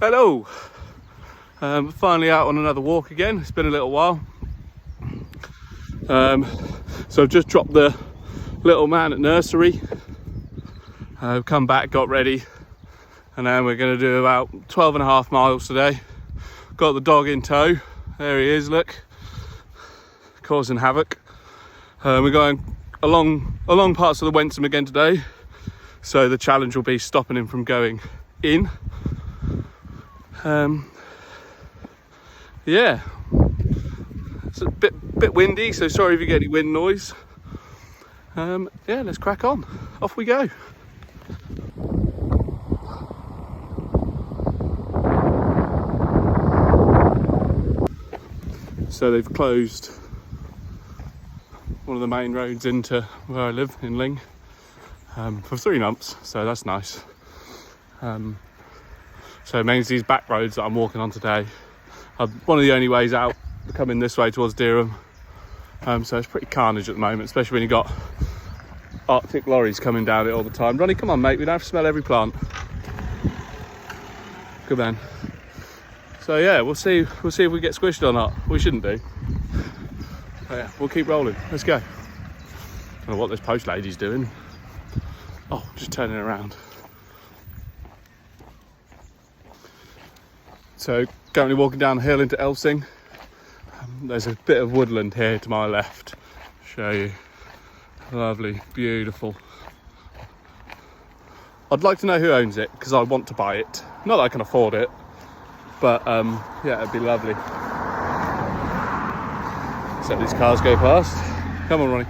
Hello. Finally out on another walk again. It's been a little while. So I've just dropped the little man at nursery. I've come back, got ready, and then we're going to do about 12.5 miles today. Got the dog in tow. There he is, look, causing havoc. We're going along parts of the Wensum again today, so the challenge will be stopping him from going in. Yeah, it's a bit windy, so sorry if you get any wind noise. Yeah, let's crack on. Off we go. So they've closed one of the main roads into where I live in Ling for 3 months, so that's nice. So it means these back roads that I'm walking on today are one of the only ways out coming this way towards Dereham. So it's pretty carnage at the moment, especially when you've got Arctic lorries coming down it all the time. Ronnie, come on mate, we don't have to smell every plant. Good man. So yeah, we'll see if we get squished or not. We shouldn't do. But yeah, we'll keep rolling. Let's go. Don't know what this post lady's doing. Oh, just turning around. So currently walking down the hill into Elsing. There's a bit of woodland here to my left. Show you. Lovely, beautiful. I'd like to know who owns it because I want to buy it. Not that I can afford it, but yeah, it'd be lovely. So these cars go past. Come on, Ronnie.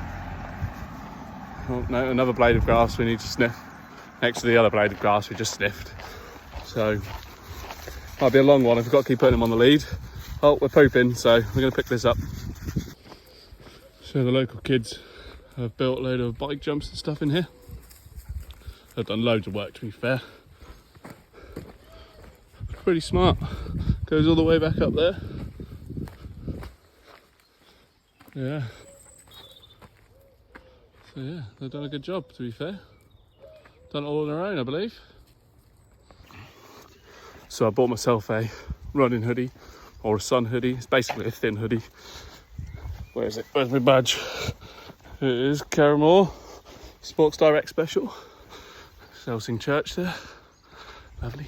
Oh no, another blade of grass we need to sniff next to the other blade of grass we just sniffed. So might be a long one if we've got to keep putting him on the lead. Oh, we're pooping, so we're going to pick this up. So the local kids have built a load of bike jumps and stuff in here. They've done loads of work, to be fair. Pretty smart. Goes all the way back up there. Yeah. So yeah, they've done a good job, to be fair. Done it all on their own, I believe. So I bought myself a running hoodie, or a sun hoodie. It's basically a thin hoodie. Where is it? Where's my badge? It is Caramore Sports Direct Special. Elsing Church there. Lovely.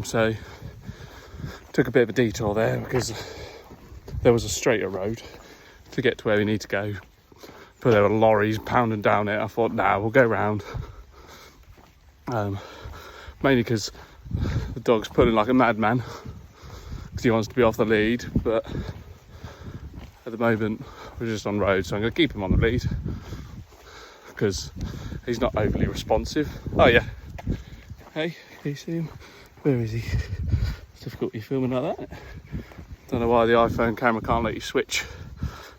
So took a bit of a detour there because there was a straighter road to get to where we need to go, but there were lorries pounding down it. I thought, nah, we'll go round. Mainly because the dog's pulling like a madman because he wants to be off the lead, but at the moment we're just on road, so I'm going to keep him on the lead because he's not overly responsive. Oh yeah, hey, can you see him? Where is he? It's difficult you filming like that. Don't know why the iPhone camera can't let you switch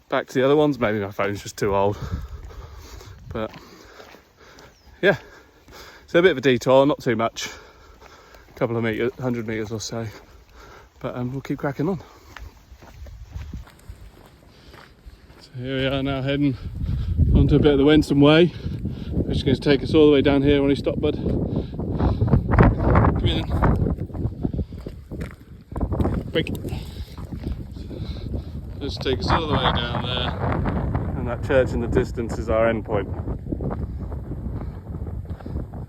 back to the other ones. Maybe my phone's just too old. But yeah, so a bit of a detour, not too much. A couple of meters, 100 meters or so. But we'll keep cracking on. So here we are now heading onto a bit of the Wensum Way, which is going to take us all the way down here when we stop, bud. Come in. Quick. Let's take us all the way down there, and that church in the distance is our end point.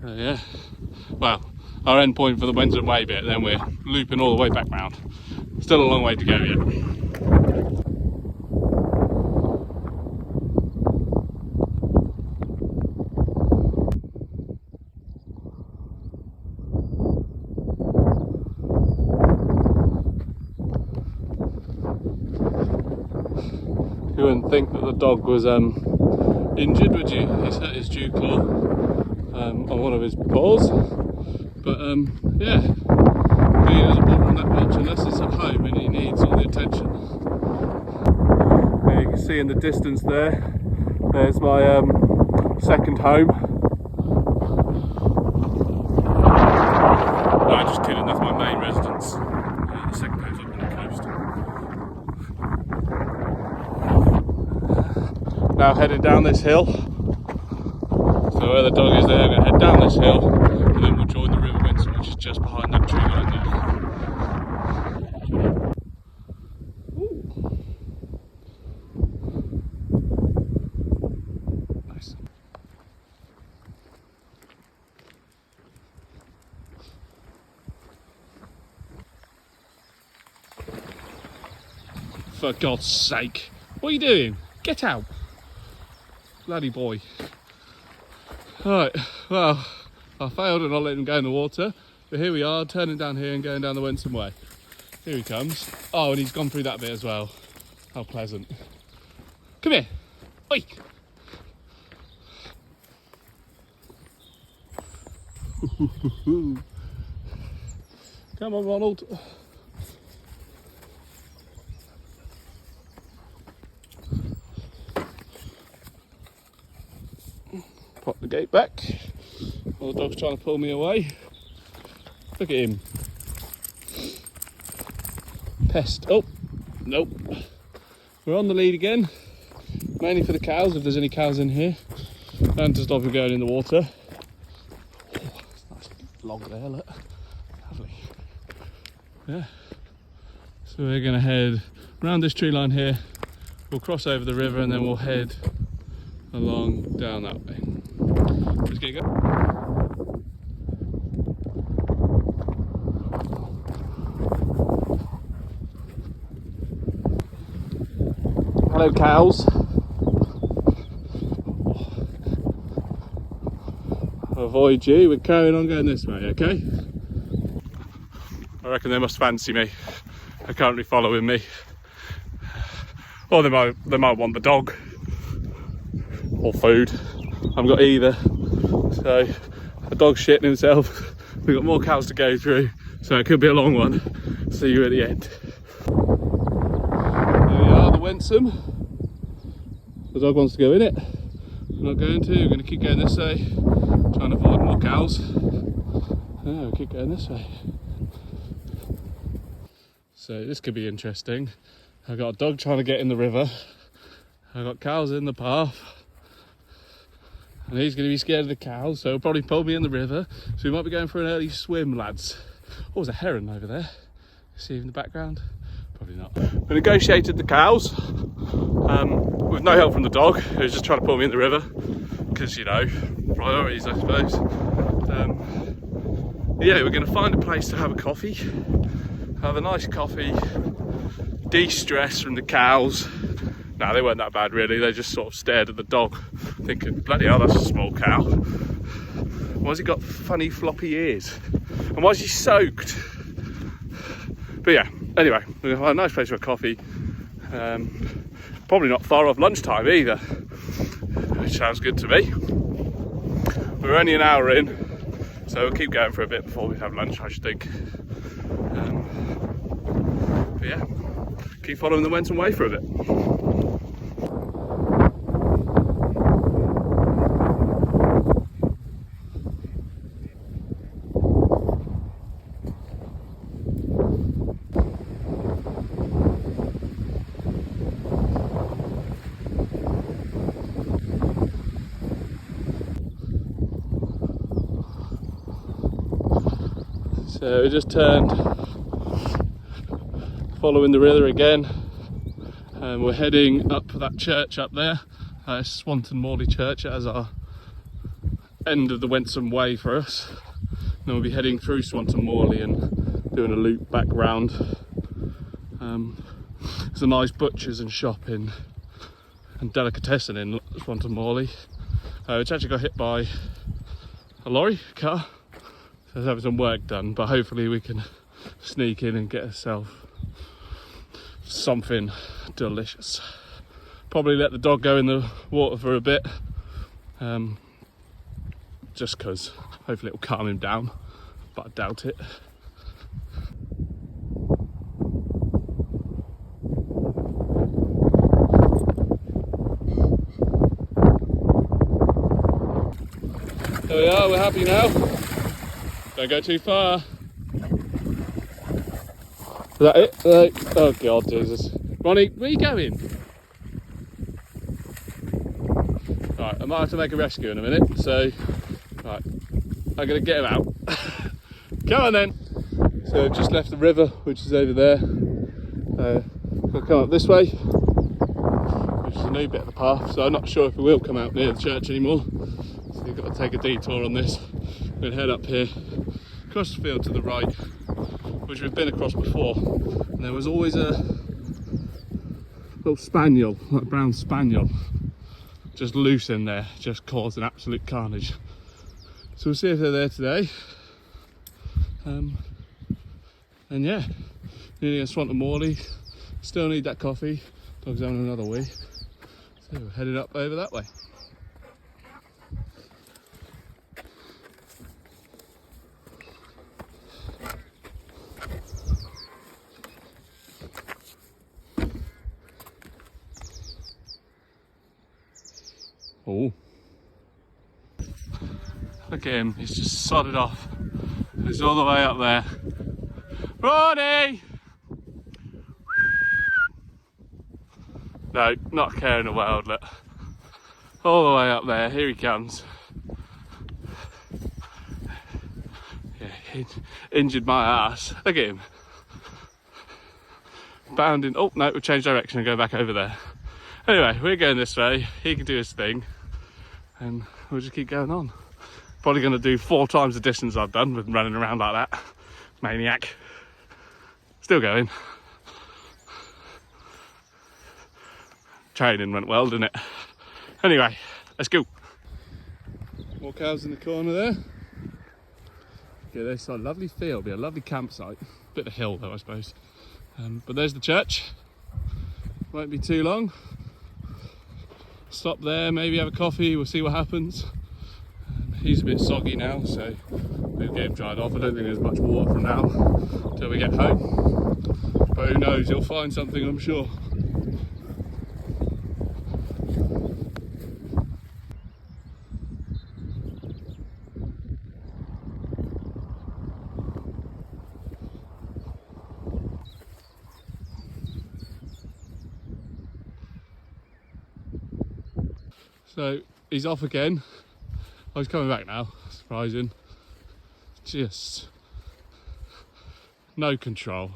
Yeah, well, our end point for the Wensum Way bit, then we're looping all the way back round. Still a long way to go yet. You wouldn't think that the dog was injured, would you? He's hurt his dew claw on one of his paws, but yeah, he doesn't bother him that much unless it's at home and he needs all the attention. There you can see in the distance there's my second home. No, I'm just kidding, that's my main residence. The second home's up on the coast. Now heading down this hill. So where the dog is there, I'm going to head down this hill and then we'll join the river Wensum, which is just behind that tree line. For God's sake. What are you doing? Get out. Bloody boy. Right, well, I failed at not letting him go in the water. But here we are, turning down here and going down the Wensum Way. Here he comes. Oh, and he's gone through that bit as well. How pleasant. Come here. Oi. Come on, Ronald. Pop the gate back. Well, the dog's trying to pull me away. Look at him. Pest. Oh, nope. We're on the lead again. Mainly for the cows, if there's any cows in here. And to stop him going in the water. Oh, nice log there, look. Lovely. Yeah. So we're going to head around this tree line here. We'll cross over the river and then we'll head along down that way. Let's get going. Hello, cows. I'll avoid you. We're carrying on going this way, okay? I reckon they must fancy me. They're currently following me. Or they might want the dog. Or food. I haven't got either. So, the dog's shitting himself. We've got more cows to go through. So it could be a long one. See you at the end. There we are, the Wensum. The dog wants to go in it. We're not going to. We're going to keep going this way. Trying to avoid more cows. Yeah, we'll keep going this way. So this could be interesting. I've got a dog trying to get in the river. I've got cows in the path. And he's going to be scared of the cows, so he'll probably pull me in the river. So we might be going for an early swim, lads. Oh, there's a heron over there. See in the background? Probably not. We negotiated the cows with no help from the dog, who's just trying to pull me in the river. Because, you know, priorities, I suppose. Yeah, we're going to find a place to have a coffee. Have a nice coffee. De-stress from the cows. No, they weren't that bad really, they just sort of stared at the dog thinking, bloody hell, that's a small cow. Why's he got funny floppy ears? And why is he soaked? But yeah, anyway, we're gonna find a nice place for a coffee. Probably not far off lunchtime either, which sounds good to me. We're only an hour in, so we'll keep going for a bit before we have lunch, I should think. But yeah, keep following the Wensum Way for a bit. So we just turned, following the river again, and we're heading up that church up there, Swanton Morley church, as our end of the Wensum Way for us. Then we'll be heading through Swanton Morley and doing a loop back round. There's a nice butcher's and shop and delicatessen in Swanton Morley, which actually got hit by a lorry car. So there's having some work done, but hopefully we can sneak in and get ourselves something delicious. Probably let the dog go in the water for a bit, just because hopefully it'll calm him down, but I doubt it. There we are, we're happy now. Don't go too far. Is that it? Oh God, Jesus. Ronnie, where are you going? Right, I might have to make a rescue in a minute, so right, I'm gonna get him out. Come on then. So I've just left the river, which is over there. We'll come up this way, which is a new bit of the path, so I'm not sure if we will come out near the church anymore. So you've got to take a detour on this. We'll head up here, across the field to the right, which we've been across before. And there was always a little spaniel, like brown spaniel, just loose in there, just causing absolute carnage. So we'll see if they're there today. And yeah, nearly at Swanton Morley. Still need that coffee. Dog's having another wee. So we're headed up over that way. Oh, look at him, he's just sodded off. He's all the way up there. Ronnie! No, not a care in the world, look. All the way up there, here he comes. Yeah, injured my ass. Look at him. Bounding, oh no, we've changed direction and go back over there. Anyway, we're going this way, he can do his thing, and we'll just keep going on. Probably going to do 4 times the distance I've done with running around like that. Maniac. Still going. Training went well, didn't it? Anyway, let's go. More cows in the corner there. Okay, there's a lovely field, be a lovely campsite. Bit of a hill though, I suppose. But there's the church. Won't be too long. Stop there, maybe have a coffee, we'll see what happens. He's a bit soggy now, so we'll get him dried off. I don't think there's much water for now till we get home. But who knows, he'll find something, I'm sure. So he's off again. Oh, he's coming back now, surprising. Just no control.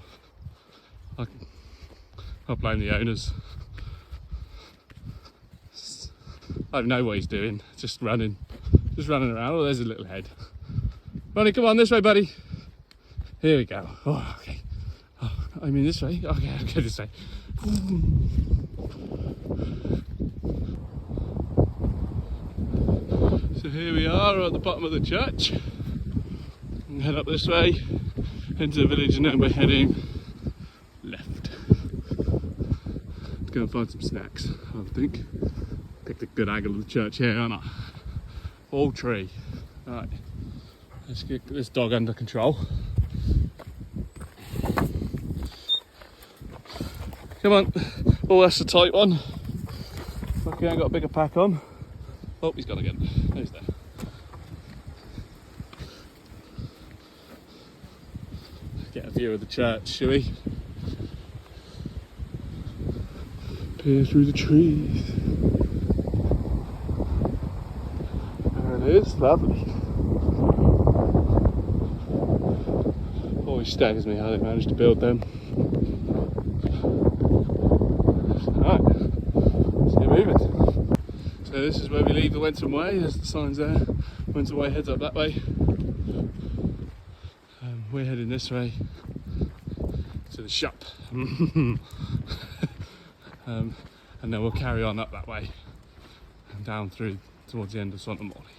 I blame the owners. I don't know what he's doing, just running around. Oh, there's a little head. Ronnie, come on, this way, buddy. Here we go. Oh, okay. Oh, I mean this way. Okay, I'll go this way. So here we are at the bottom of the church. And head up this way into the village, and then we're heading left. Let's go and find some snacks, I think. Picked a good angle of the church here, aren't I? All tree. Right, let's get this dog under control. Come on. Oh, that's a tight one. Lucky I ain't got a bigger pack on. Oh, he's gone again. Who's there? Get a view of the church, shall we? Peer through the trees. There it is, lovely. Always staggers me how they managed to build them. Alright, let's get moving. So this is where we leave the Wensum Way. There's the signs there. Wensum Way heads up that way. We're heading this way to the shop. And then we'll carry on up that way and down through towards the end of Swanton Morley.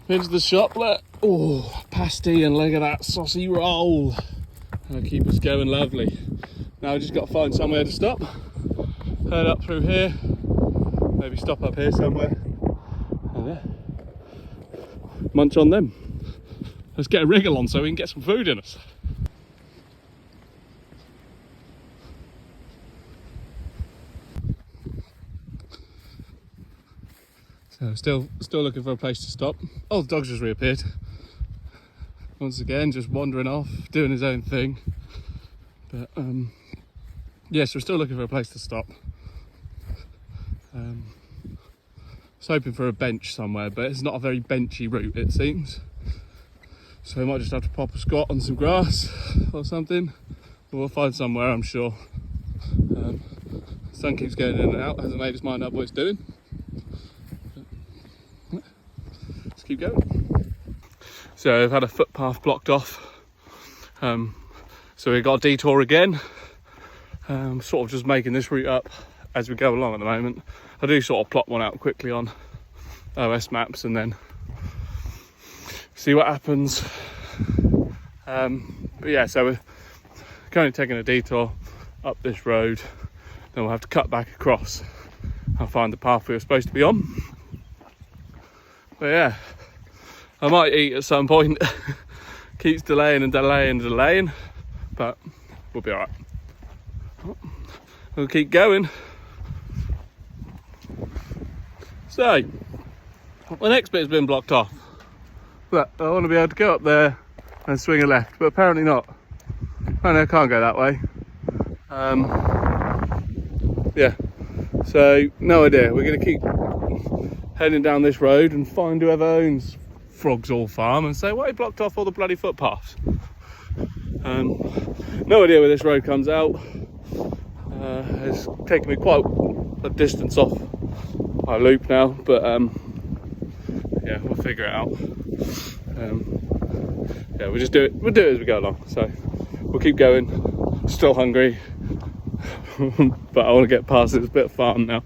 Into the shop, look. Oh, pasty and look at that saucy roll. That'll keep us going lovely. Now we've just got to find somewhere to stop. Head up through here, maybe stop up here somewhere, and yeah, munch on them. Let's get a wriggle on so we can get some food in us. So still looking for a place to stop. Oh, the dog's just reappeared. Once again, just wandering off, doing his own thing. But yes, we're still looking for a place to stop. I was hoping for a bench somewhere, but it's not a very benchy route, it seems. So we might just have to pop a squat on some grass or something. But we'll find somewhere, I'm sure. The sun keeps going in and out, hasn't made its mind up what it's doing. But, let's keep going. So I've had a footpath blocked off. So we've got a detour again. Sort of just making this route up as we go along at the moment. I do sort of plot one out quickly on OS maps and then see what happens. But yeah, so we're currently taking a detour up this road, then we'll have to cut back across and find the path we were supposed to be on. But yeah, I might eat at some point. Keeps delaying and delaying and delaying, but we'll be alright. We'll keep going. So, the next bit has been blocked off. Look, I want to be able to go up there and swing a left, but apparently not. Oh no, I can't go that way. Yeah, so no idea. We're going to keep heading down this road and find whoever owns Frogs All Farm and say, why you blocked off all the bloody footpaths? No idea where this road comes out. It's taken me quite a distance off my loop now, but yeah, we'll figure it out. Yeah, we'll do it as we go along. So we'll keep going. Still hungry, but I want to get past this bit of farm now,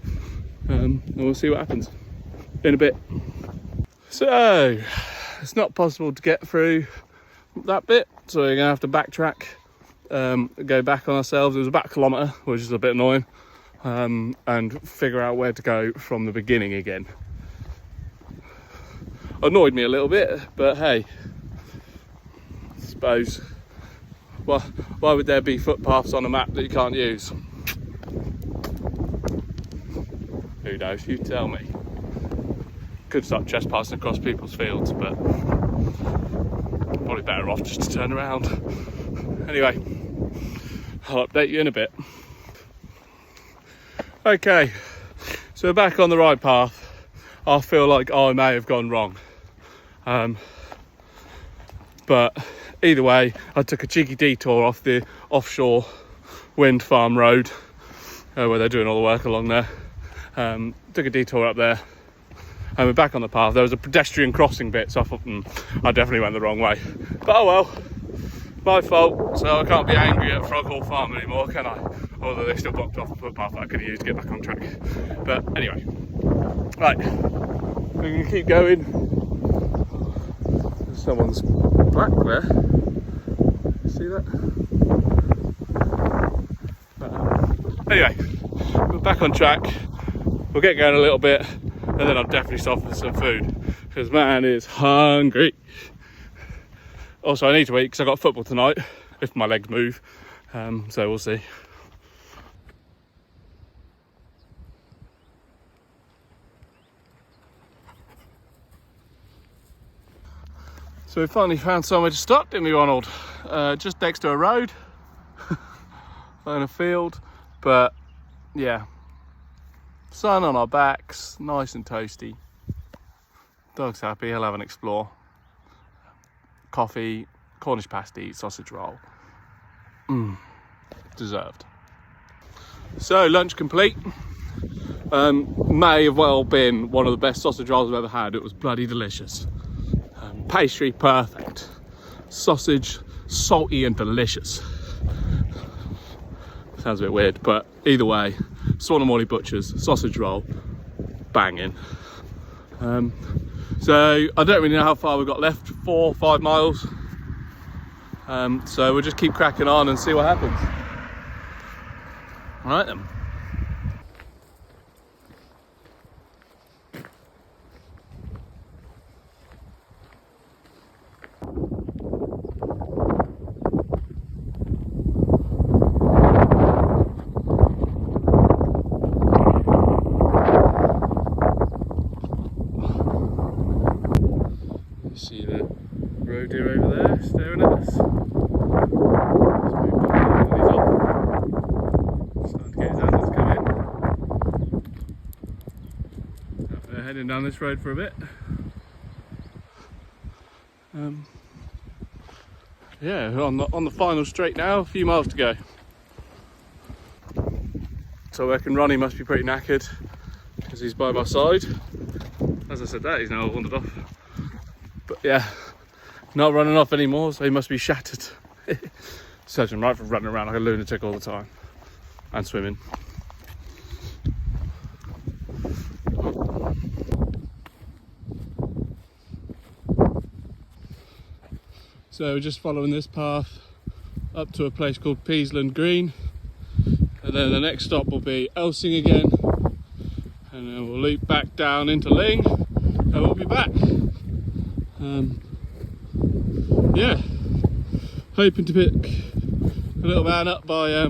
and we'll see what happens in a bit. So it's not possible to get through that bit, so we're gonna have to backtrack, go back on ourselves. It was about a kilometre, which is a bit annoying, and figure out where to go from the beginning again. Annoyed me a little bit, but hey, I suppose, well, why would there be footpaths on a map that you can't use? Who knows, you tell me. Could start trespassing across people's fields, but probably better off just to turn around. Anyway, I'll update you in a bit. Okay, so we're back on the right path. I feel like I may have gone wrong, but either way, I took a cheeky detour off the offshore wind farm road, where they're doing all the work along there. Took a detour up there, and we're back on the path. There was a pedestrian crossing bit, so I thought I definitely went the wrong way, but oh well, my fault. So I can't be angry at Frog Hall Farm anymore, can I? Although they still blocked off the footpath that I could have used to get back on track. But anyway, right, we're going to keep going. Someone's black there. See that? Anyway, we're back on track. We'll get going a little bit, and then I'll definitely stop for some food, because man is hungry. Also, I need to eat because I've got football tonight, if my legs move, so we'll see. So we finally found somewhere to stop, didn't we, Ronald? Just next to a road and a field, but yeah, sun on our backs, nice and toasty. Dog's happy, he'll have an explore. Coffee, Cornish pasty, sausage roll. Deserved. So lunch complete. May have well been one of the best sausage rolls I've ever had. It was bloody delicious. Pastry perfect. Sausage salty and delicious. Sounds a bit weird, but either way, Swanton Morley Butchers sausage roll, banging. So I don't really know how far we've got left, 4 or 5 miles. So we'll just keep cracking on and see what happens. All right then. See the road deer over there staring at us. Starting to get his antlers come in. They're heading down this road for a bit. Yeah, on the final straight now, a few miles to go. So I reckon Ronnie must be pretty knackered because he's by my side. As I said that, he's now wandered off. But yeah, not running off anymore, so he must be shattered. Serves him right for running around like a lunatic all the time. and swimming. So we're just following this path up to a place called Peasland Green, and then the next stop will be Elsing again, and then we'll loop back down into Ling and we'll be back. Yeah, hoping to pick a little man up by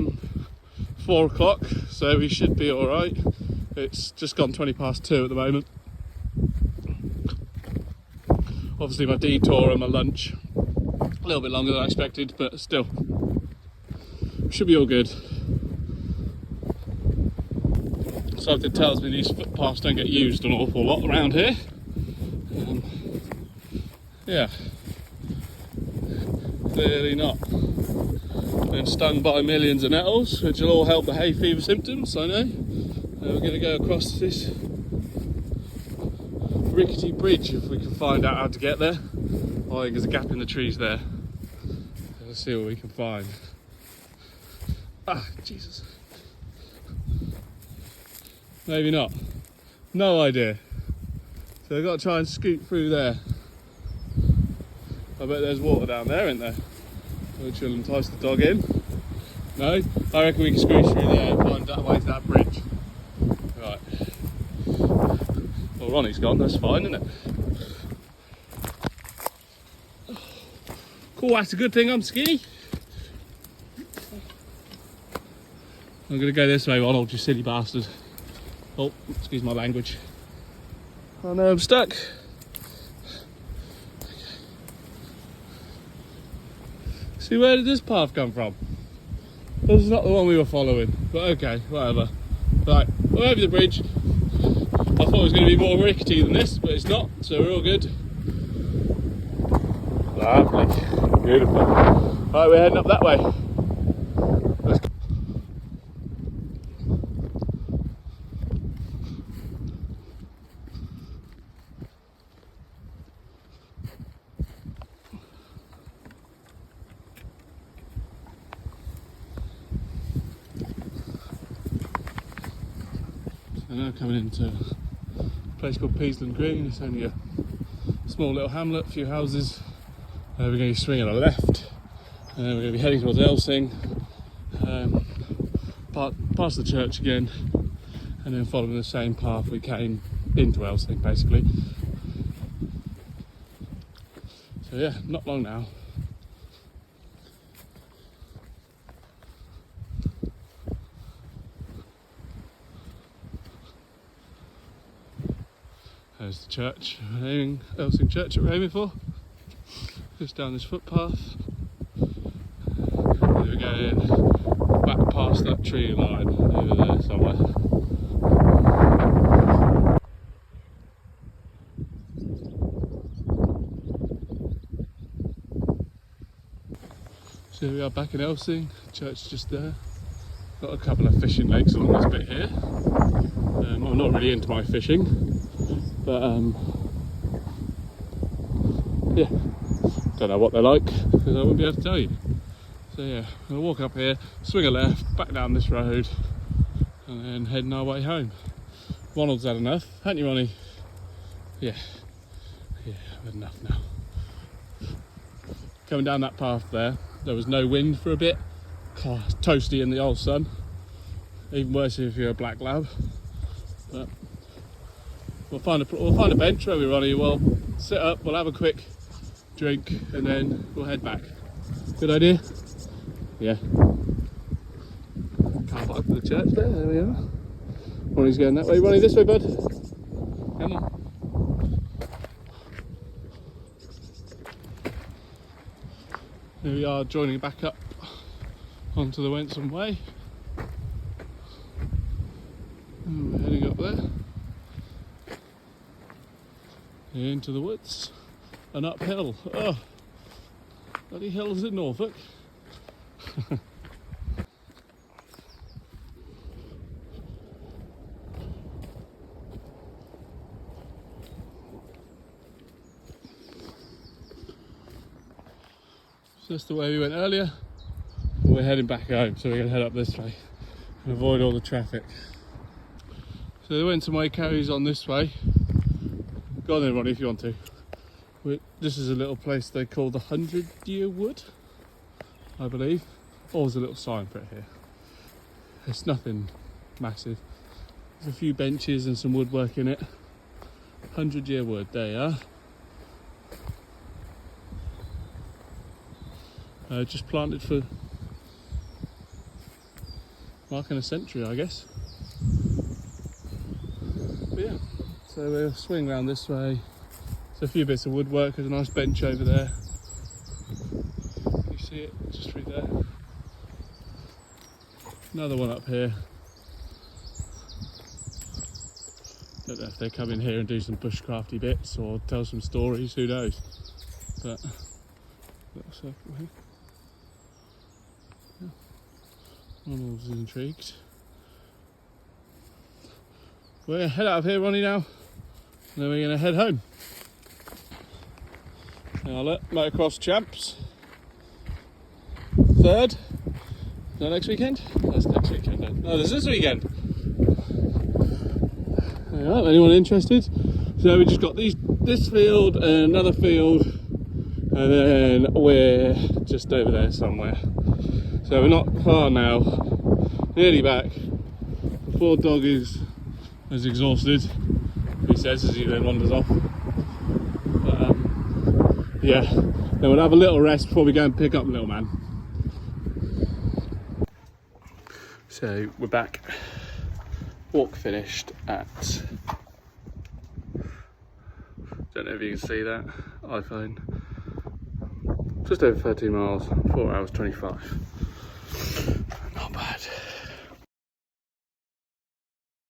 4 o'clock, so we should be all right. It's just gone 20 past 2 at the moment. Obviously my detour and my lunch a little bit longer than I expected, but still should be all good. Something tells me these footpaths don't get used an awful lot around here. Yeah, clearly not. Been stung by millions of nettles, which will all help the hay fever symptoms, I know. We're going to go across this rickety bridge if we can find out how to get there. Oh, I think there's a gap in the trees there. Let's see what we can find. Ah, Jesus. Maybe not. No idea. So I've got to try and scoot through there. I bet there's water down there, isn't there? Which will entice the dog in. No? I reckon we can squeeze through there and find that way to that bridge. Right. Well, Ronnie's gone, that's fine, isn't it? Cool, that's a good thing I'm skinny. I'm going to go this way, Ronald, you silly bastard. Oh, excuse my language. Oh no, I'm stuck. See, where did this path come from? This is not the one we were following, but okay, whatever. Right, we're over the bridge. I thought it was going to be more rickety than this, but it's not, so we're all good. Lovely, beautiful. Right, we're heading up that way. Let's go. So now coming into a place called Peasland Green. It's only a small little hamlet, a few houses. We're going to swing on a left, and then we're going to be heading towards Elsing, past the church again, and then following the same path we came into Elsing, basically. So yeah, not long now. There's the church, Elsing Church that we're aiming for. Just down this footpath. We're going back past that tree line over there somewhere. So we are back in Elsing, church just there. Got a couple of fishing lakes along this bit here. I'm not really into my fishing, but yeah. Don't know what they're like, because I wouldn't be able to tell you. So yeah, we'll walk up here, swing a left, back down this road, and then heading our way home. Ronald's had enough, haven't you, Ronnie? Yeah, I've had enough now. Coming down that path there was no wind for a bit. God, it's toasty in the old sun. Even worse if you're a black lab. But we'll find a bench, won't we, Ronnie? We'll sit up, we'll have a quick drink, and then we'll head back. Good idea? Yeah. Car park for the church there we are. Ronnie's going that way. Ronnie, this way, bud. Come on. Here we are, joining back up onto the Wensum Way. And we're heading up there. Into the woods. And uphill. Oh, bloody hills in Norfolk. So that's the way we went earlier. We're heading back home, so we're going to head up this way. and avoid all the traffic. So the Wensum Way carries on this way. Go on then, Ronnie, if you want to. This is a little place they call the 100-Year Wood, I believe. Oh, there's a little sign for it here. It's nothing massive. There's a few benches and some woodwork in it. 100-Year Wood, there you are. Just planted for marking a century, I guess. But yeah, so we'll swing around this way. There's a few bits of woodwork. There's a nice bench over there. Can you see it just through there? Another one up here. Don't know if they come in here and do some bushcrafty bits or tell some stories, who knows. But little circle here. Yeah. Ronald's intrigued. We're gonna head out of here, Ronnie, now, and then we're gonna head home. Now look, motocross champs. Third. Is that next weekend? That's next weekend then. No, there's this weekend. Yeah, anyone interested? So we just got this field and another field, and then we're just over there somewhere. So we're not far now, nearly back. The poor dog is exhausted, he says as he then wanders off. But yeah, then we'll have a little rest before we go and pick up little man. So we're back. Walk finished at, don't know if you can see that, iPhone, just over 13 miles, 4 hours 25. Not bad.